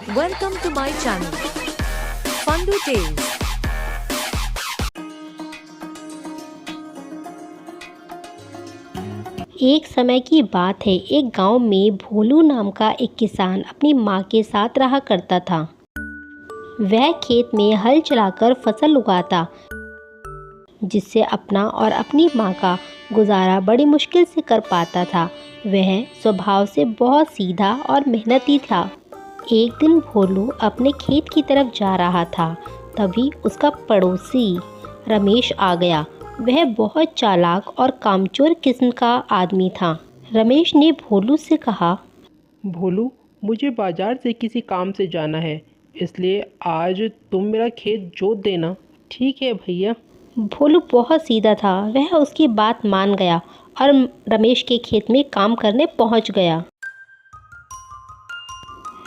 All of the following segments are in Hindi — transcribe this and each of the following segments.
Welcome to my channel, Fundu Tales. एक समय की बात है। एक गांव में भोलू नाम का एक किसान अपनी माँ के साथ रहा करता था। वह खेत में हल चलाकर फसल उगाता, जिससे अपना और अपनी माँ का गुजारा बड़ी मुश्किल से कर पाता था। वह स्वभाव से बहुत सीधा और मेहनती था। एक दिन भोलू अपने खेत की तरफ जा रहा था, तभी उसका पड़ोसी रमेश आ गया। वह बहुत चालाक और कामचोर किस्म का आदमी था। रमेश ने भोलू से कहा, भोलू, मुझे बाजार से किसी काम से जाना है, इसलिए आज तुम मेरा खेत जोत देना। ठीक है भैया। भोलू बहुत सीधा था। वह उसकी बात मान गया और रमेश के खेत में काम करने पहुंच गया।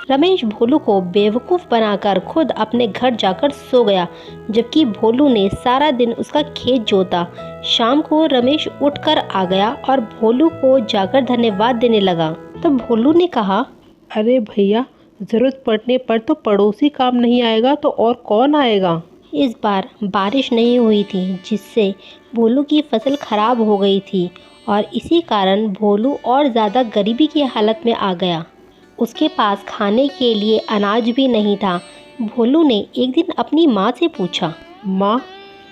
रमेश भोलू को बेवकूफ़ बनाकर खुद अपने घर जाकर सो गया, जबकि भोलू ने सारा दिन उसका खेत जोता। शाम को रमेश उठकर आ गया और भोलू को जाकर धन्यवाद देने लगा। तो भोलू ने कहा, अरे भैया, ज़रूरत पड़ने पर तो पड़ोसी काम नहीं आएगा तो और कौन आएगा। इस बार बारिश नहीं हुई थी, जिससे भोलू की फसल खराब हो गई थी और इसी कारण भोलू और ज़्यादा गरीबी की हालत में आ गया। उसके पास खाने के लिए अनाज भी नहीं था। भोलू ने एक दिन अपनी माँ से पूछा, माँ,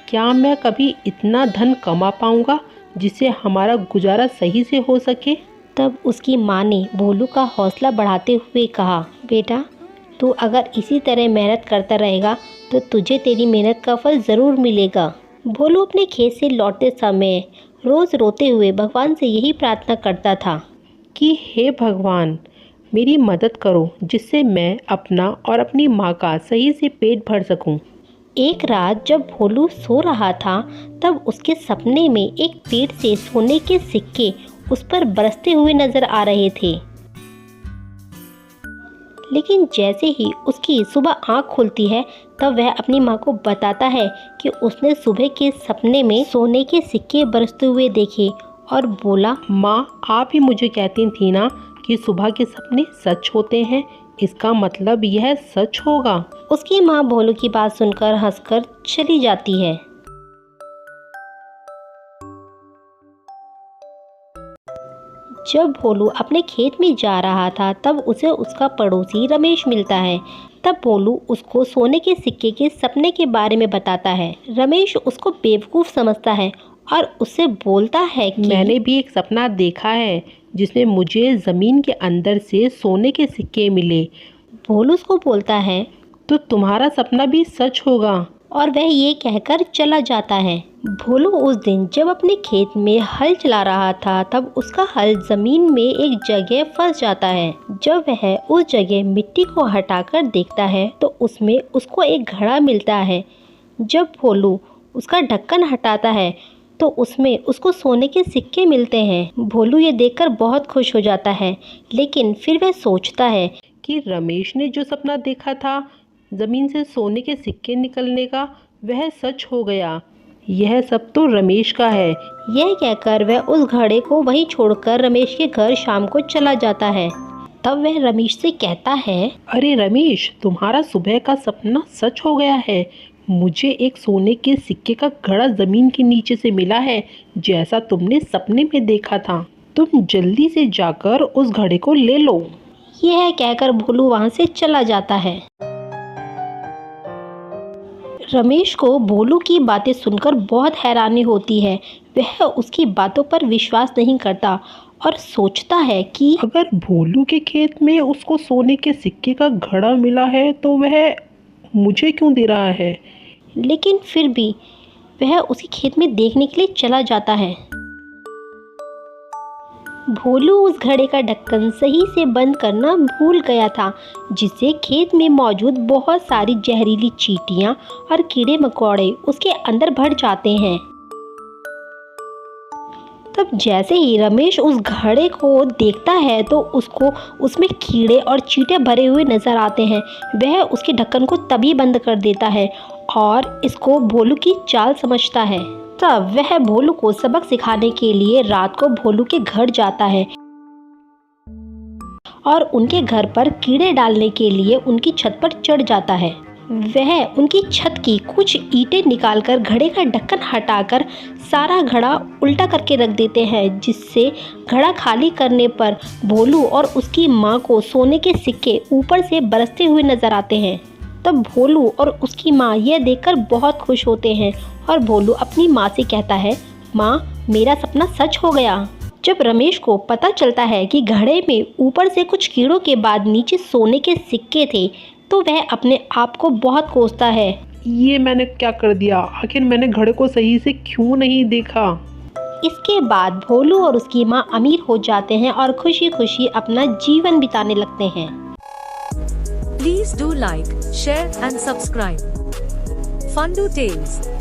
क्या मैं कभी इतना धन कमा पाऊँगा जिससे हमारा गुजारा सही से हो सके। तब उसकी माँ ने भोलू का हौसला बढ़ाते हुए कहा, बेटा, तू अगर इसी तरह मेहनत करता रहेगा तो तुझे तेरी मेहनत का फल ज़रूर मिलेगा। भोलू अपने खेत से लौटते समय रोज़ रोते हुए भगवान से यही प्रार्थना करता था कि हे भगवान, मेरी मदद करो जिससे मैं अपना और अपनी माँ का सही से पेट भर सकूं। एक रात जब भोलू सो रहा था, तब उसके सपने में एक पेड़ से सोने के सिक्के उस पर बरसते हुए नजर आ रहे थे। लेकिन जैसे ही उसकी सुबह आँख खुलती है, तब वह अपनी माँ को बताता है कि उसने सुबह के सपने में सोने के सिक्के बरसते हुए देखे और बोला, माँ, आप ही मुझे कहती थी ना कि सुबह के सपने सच होते हैं, इसका मतलब यह सच होगा। उसकी माँ भोलू की बात सुनकर हंसकर चली जाती है। जब भोलू अपने खेत में जा रहा था, तब उसे उसका पड़ोसी रमेश मिलता है। तब भोलू उसको सोने के सिक्के के सपने के बारे में बताता है। रमेश उसको बेवकूफ़ समझता है और उससे बोलता है कि मैंने भी एक सपना देखा है जिसमें मुझे ज़मीन के अंदर से सोने के सिक्के मिले। भोलू उसको बोलता है, तो तुम्हारा सपना भी सच होगा। और वह ये कहकर चला जाता है। भोलू उस दिन जब अपने खेत में हल चला रहा था, तब उसका हल जमीन में एक जगह फंस जाता है। जब वह उस जगह मिट्टी को हटाकर देखता है तो उसमें उसको एक घड़ा मिलता है। जब भोलू उसका ढक्कन हटाता है तो उसमें उसको सोने के सिक्के मिलते हैं। भोलू ये देखकर बहुत खुश हो जाता है, लेकिन फिर वह सोचता है कि रमेश ने जो सपना देखा था ज़मीन से सोने के सिक्के निकलने का, वह सच हो गया। यह सब तो रमेश का है। यह कहकर वह उस घड़े को वहीं छोड़कर रमेश के घर शाम को चला जाता है। तब वह रमेश से कहता है, अरे रमेश, तुम्हारा सुबह का सपना सच हो गया है। मुझे एक सोने के सिक्के का घड़ा ज़मीन के नीचे से मिला है, जैसा तुमने सपने में देखा था। तुम जल्दी से जाकर उस घड़े को ले लो। यह कहकर भोलू वहां से चला जाता है। रमेश को भोलू की बातें सुनकर बहुत हैरानी होती है। वह उसकी बातों पर विश्वास नहीं करता और सोचता है कि अगर भोलू के खेत में उसको सोने के सिक्के का घड़ा मिला है तो वह मुझे क्यों दे रहा है। लेकिन फिर भी वह उसी खेत में देखने के लिए चला जाता है। भोलू उस घड़े का ढक्कन सही से बंद करना भूल गया था, जिससे खेत में मौजूद बहुत सारी जहरीली चींटियां और कीड़े मकोड़े उसके अंदर भर जाते हैं। तब जैसे ही रमेश उस घड़े को देखता है तो उसको उसमें कीड़े और चींटे भरे हुए नजर आते हैं। वह उसके ढक्कन को तभी बंद कर देता है और इसको भोलू की चाल समझता है। तब वह भोलू को सबक सिखाने के लिए रात को भोलू के घर जाता है और उनके घर पर कीड़े डालने के लिए उनकी छत पर चढ़ जाता है। वह उनकी छत की कुछ ईंटें निकालकर घड़े का ढक्कन हटाकर सारा घड़ा उल्टा करके रख देते हैं, जिससे घड़ा खाली करने पर भोलू और उसकी माँ को सोने के सिक्के ऊपर से बरसते हुए नजर आते हैं। तब भोलू और उसकी माँ यह देखकर बहुत खुश होते हैं और भोलू अपनी माँ से कहता है, माँ, मेरा सपना सच हो गया। जब रमेश को पता चलता है कि घड़े में ऊपर से कुछ कीड़ों के बाद नीचे सोने के सिक्के थे, तो वह अपने आप को बहुत कोसता है। ये मैंने क्या कर दिया? आखिर मैंने घड़े को सही से क्यों नहीं देखा? इसके बाद भोलू और उसकी माँ अमीर हो जाते हैं और खुशी खुशी अपना जीवन बिताने लगते हैं। Please do like, share and subscribe. Fundu Tales.